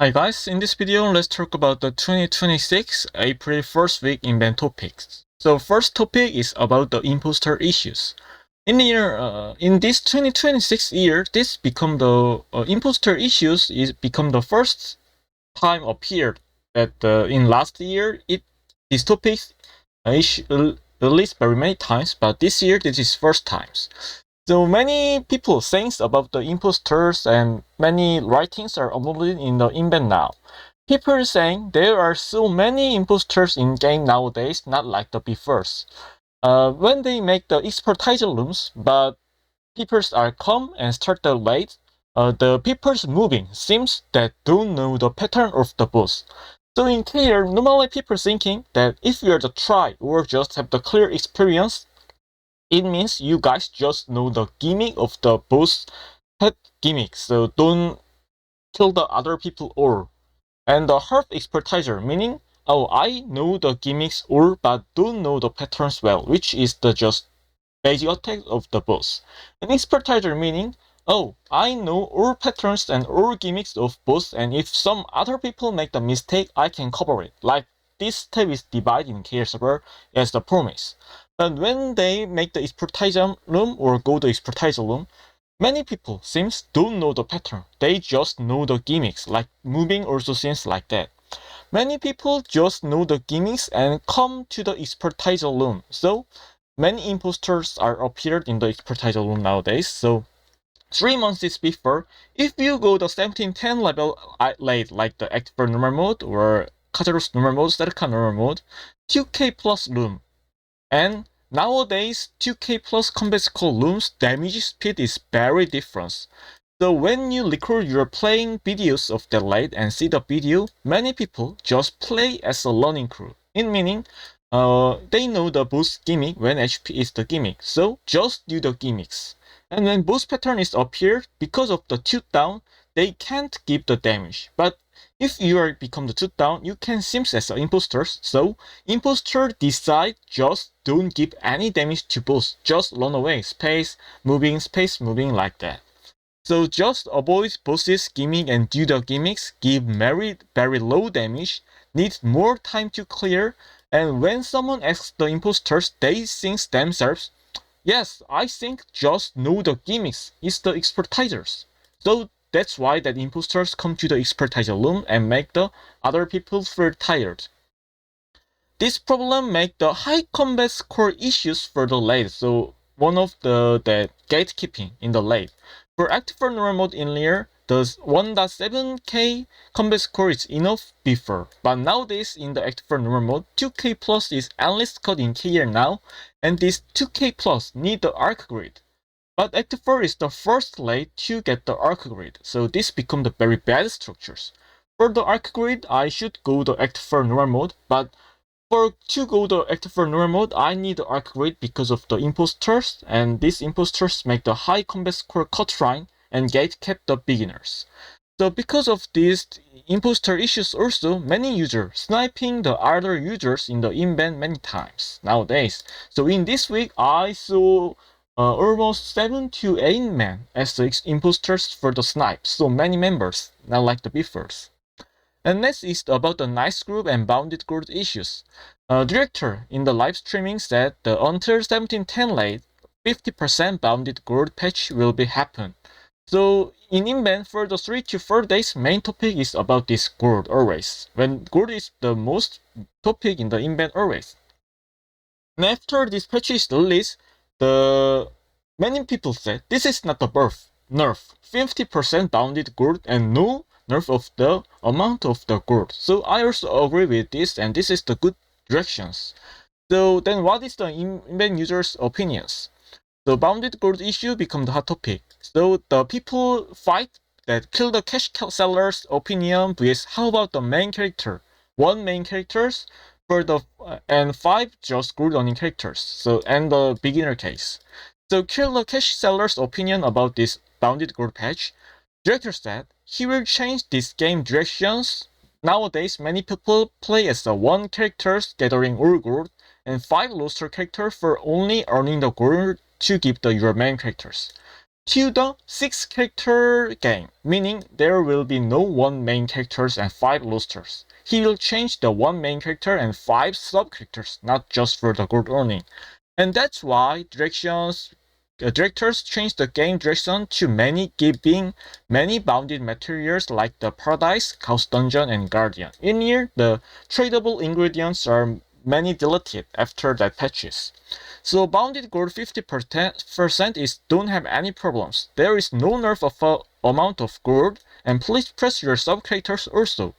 Hi guys, in this video let's talk about the 2026 April 1st week Inven topics. So first topic is about the imposter issues. In this 2026 year, this become the imposter issues is become the first time appeared that in last year this topic released very many times, but this year this is first times. So many people think about the imposters and many writings are uploaded in the Inven now. People are saying there are so many imposters in game nowadays, not like the befores. When they make the expertise rooms, but people are come and start the late, the people's moving seems that don't know the pattern of the boss. So in here, normally people thinking that if you are the try or just have the clear experience, it means you guys just know the gimmick of the boss head gimmick, so don't kill the other people all. And the half expertiser, meaning, oh, I know the gimmicks all but don't know the patterns well, which is the just basic attack of the boss. And expertiser meaning, oh, I know all patterns and all gimmicks of boss, and if some other people make the mistake, I can cover it. Like this step is divided in KL server as the promise. But when they make the expertiser room or go to expertiser room, many people seems don't know the pattern. They just know the gimmicks, like moving also seems like that. Many people just know the gimmicks and come to the expertiser room. So many imposters are appeared in the expertise room nowadays, so 3 months before, if you go the 1710 level late like the Active normal mode or Kazaros normal mode, Serka normal mode, 2k plus room. And nowadays 2k plus combat skill rooms damage speed is very different. So when you record your playing videos of the late and see the video, many people just play as a learning crew. In meaning, they know the boost gimmick when HP is the gimmick, so just do the gimmicks. And when boost pattern is appeared, because of the tilt down, they can't give the damage. But if you are become the tilt down, you can seems as an imposter, so imposter decide just don't give any damage to boost, just run away, space moving like that. So just avoid bosses gimmick and do the gimmicks, give very low damage, need more time to clear, and when someone asks the imposters, they think themselves, yes, I think just know the gimmicks, it's the expertisers. So that's why that imposters come to the expertiser room and make the other people feel tired. This problem make the high combat score issues for the late, so one of the gatekeeping in the late. For active normal mode in Lear, the 1.7k combat score is enough before, but nowadays in the active normal mode, 2k plus is endless cut in KR now, and this 2k plus need the arc grid. But Act 4 is the first late to get the arc grid, so this become the very bad structures. For the arc grid, I should go the Act 4 normal mode, but to go the active for normal mode, I need the arc grid because of the imposters, and these imposters make the high combat score cut line and gate cap the beginners. So because of these imposter issues also, many users sniping the other users in the Inven many times nowadays. So in this week, I saw almost 7 to 8 men as the imposters for the snipe, so many members, not like the befores. And next is about the nice group and bounded group issues. Director in the live streaming said the until 1710 late, 50% bounded group patch will be happen. So in Inven for the 3 to 4 days, main topic is about this group always. When group is the most topic in the Inven always. And after this patch is released, the many people said this is not the nerf. 50% bounded group and no nerf of the amount of the group. So I also agree with this, and this is the good directions. So then what is the Inven users' opinions? The bounded gold issue become the hot topic. So the people fight that kill the cash seller's opinion vs how about the main character? One main characters for the and 5 just gold running characters. So and the beginner case. So kill the cash seller's opinion about this bounded gold patch. Director said he will change this game directions. Nowadays, many people play as the one characters gathering all gold and 5 roster characters for only earning the gold to give the your main characters. to the 6-character game, meaning there will be no 1 main characters and 5 losters. He will change the 1 main character and 5 sub-characters, not just for the gold earning. And that's why directors changed the game direction to giving many bounded materials like the Paradise, Chaos Dungeon, and Guardian. In here, the tradable ingredients are many deleted after that patches. So bounded gold 50% is don't have any problems. There is no nerf of amount of gold, and please press your sub-characters also.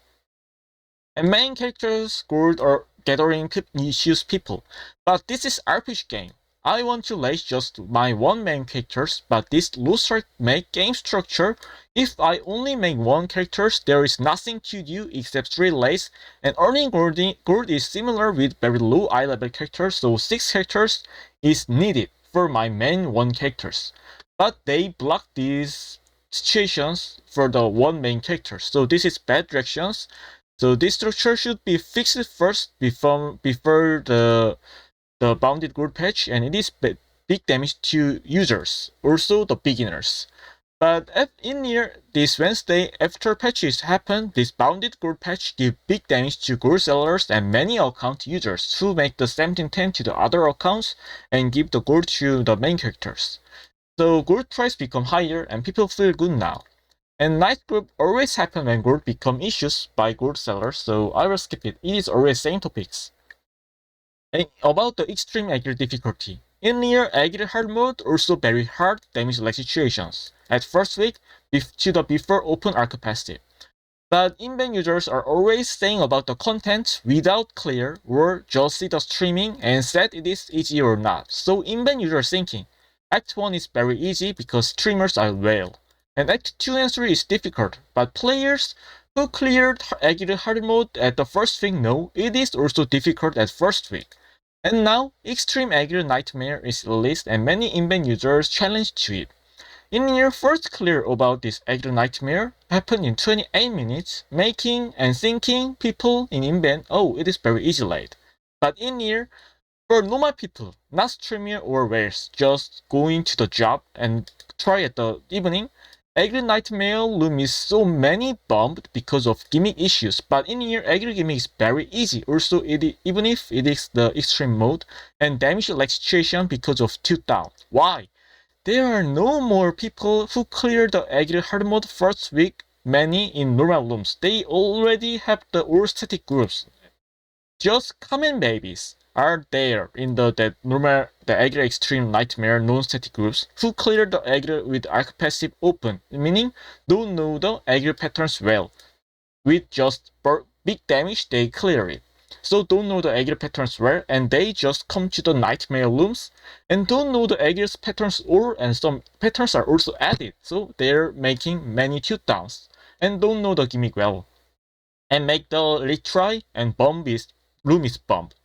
And main characters gold or gathering issues people. But this is RPG game. I want to lay just my 1 main characters, but this Lostark make game structure. If I only make 1 characters, there is nothing to do except 3 lays, and earning gold is similar with very low eye level characters, so 6 characters is needed for my main 1 characters. But they block these situations for the 1 main character, so this is bad directions. So this structure should be fixed first before the bounded gold patch, and it is big damage to users, also the beginners. But in here, this Wednesday after patches happen, this bounded gold patch give big damage to gold sellers and many account users who make the 1710 to the other accounts and give the gold to the main characters. So gold price become higher and people feel good now. And night group always happen when gold become issues by gold sellers, so I will skip it. It is always same topics. And about the extreme Aegir difficulty. In near Aegir hard mode also very hard damage like situations. At first week, to the before open arc passive. But Inven users are always saying about the content without clear or just see the streaming and said it is easy or not. So Inven users thinking, Act 1 is very easy because streamers are well. And Act 2 and 3 is difficult, but players who cleared Aegir hard mode at the first week know it is also difficult at first week. And now, Extreme Aegir Nightmare is released and many Inven users challenge to it. In your first clear about this Aegir Nightmare happened in 28 minutes, making and thinking people in Inven, oh, it is very easy late. But in here, for normal people, not streamer or wares, just going to the job and try at the evening, Aegir Nightmare room is so many bumped because of gimmick issues, but in here Aegir gimmick is very easy, also even if it is the extreme mode, and damage like situation because of 2 down. Why? There are no more people who clear the Aegir hard mode first week, many in normal rooms. They already have the all static groups. Just common babies are there in the Aegir Extreme Nightmare non-static groups who clear the Aegir with arc passive open, meaning don't know the Aegir patterns well. With just big damage, they clear it. So don't know the Aegir patterns well, and they just come to the Nightmare rooms and don't know the Aegir's patterns or and some patterns are also added, so they're making many 2 downs and don't know the gimmick well. And make the retry and room is bumped.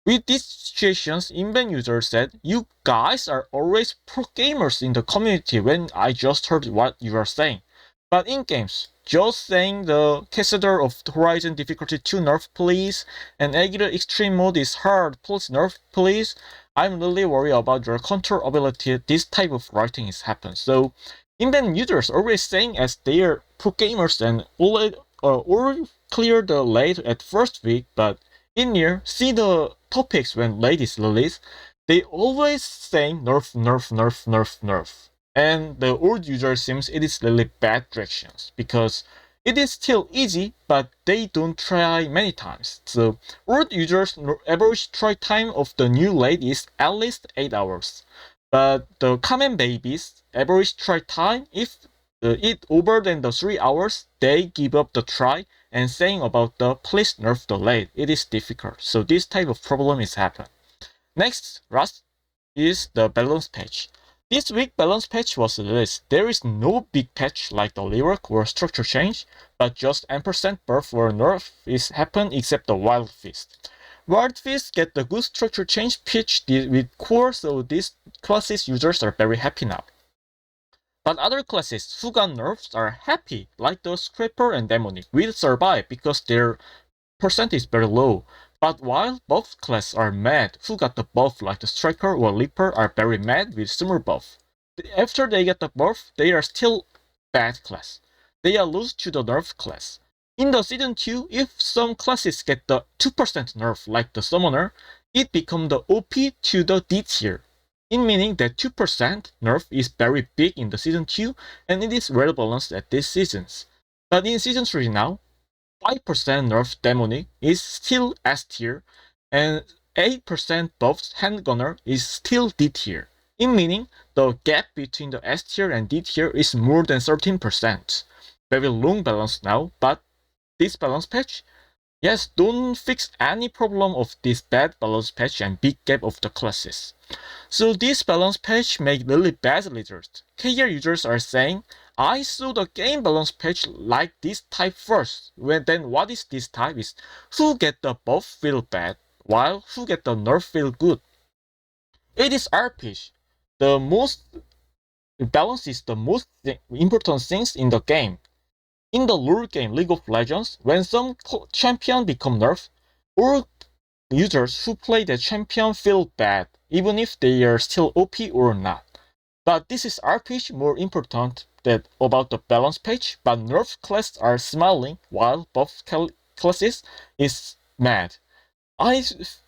With these situations, Inven user said, you guys are always pro gamers in the community when I just heard what you are saying. But in games, just saying the Caesar of Horizon difficulty 2 nerf please, and Aegir extreme mode is hard please nerf please, I'm really worried about your control ability. This type of writing is happen. So Inven users always saying as they are pro gamers and all clear the late at first week, but in here, see the topics when late is released, they always saying nerf, nerf, nerf, nerf, nerf. And the old user seems it is really bad directions because it is still easy, but they don't try many times. So old users average try time of the new late is at least 8 hours. But the common babies average try time if it over than the 3 hours, they give up the try and saying about the please nerf the late. It is difficult. So this type of problem is happen. Next, last is the balance patch. This week balance patch was released. There is no big patch like the rework or structure change, but just ampersand buff or nerf is happen except the Wild Fist. Wild Fist get the good structure change pitch with core, so these classes users are very happy now. But other classes who got nerfs are happy, like the Scraper and Demonic, will survive because their percent is very low. But while both classes are mad, who got the buff like the Striker or Leaper are very mad with Summer buff. After they get the buff, they are still bad class. They are lose to the nerf class. In the season 2, if some classes get the 2% nerf like the summoner, it becomes the OP to the D tier. In meaning that 2% nerf is very big in the season 2 and it is well balanced at this seasons. But in season 3 now, 5% nerf demonic is still S tier and 8% buffed handgunner is still D tier. In meaning, the gap between the S tier and D tier is more than 13%. Very long balance now, but this balance patch, yes, don't fix any problem of this bad balance patch and big gap of the classes. So this balance patch make really bad results. KR users are saying, I saw the game balance patch like this type first. Then what is this type is who get the buff feel bad, while who get the nerf feel good. It is RPG. The most balance is the most important things in the game. In the lore game League of Legends, when some champion become nerfed, all users who play the champion feel bad, even if they are still OP or not. But this is RPG more important than about the balance page, but nerf classes are smiling while buff classes is mad. I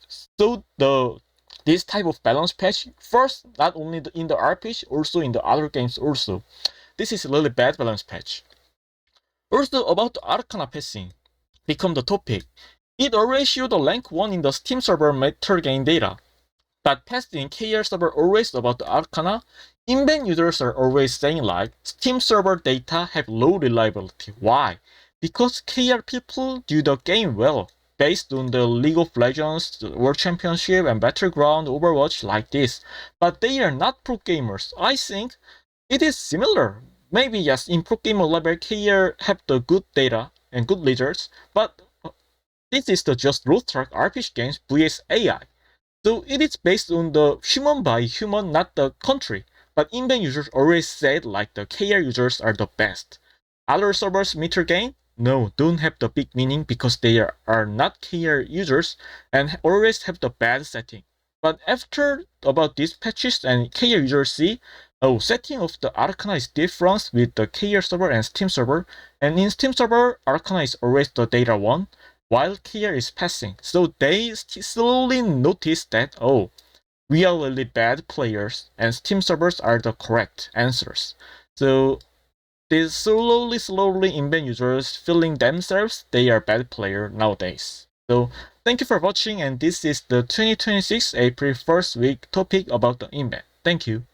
saw this type of balance patch first, not only in the RPG, also in the other games also. This is a really bad balance patch. Also about the Arcana passing become the topic. It already showed the rank 1 in the Steam server meta game data. But passed in KR server always about the Arcana, Inven users are always saying like Steam server data have low reliability. Why? Because KR people do the game well, based on the League of Legends, the World Championship and Battleground, Overwatch like this. But they are not pro gamers. I think it is similar. Maybe yes, in pro gamer level KR have the good data and good results, but this is the just Lostark RPG games vs AI. So it is based on the human by human, not the country. But Inven users always said like the KR users are the best. Other servers meter game? No, don't have the big meaning because they are not KR users and always have the bad setting. But after about these patches and KR users see, oh, setting of the Arcana is different with the KR server and Steam server, and in Steam server, Arcana is always the data 1, while KR is passing. So they slowly notice that, oh, we are really bad players and Steam servers are the correct answers. So they slowly Inven users feeling themselves they are bad player nowadays. So thank you for watching, and this is the 2026 April 1st week topic about the Inven. Thank you.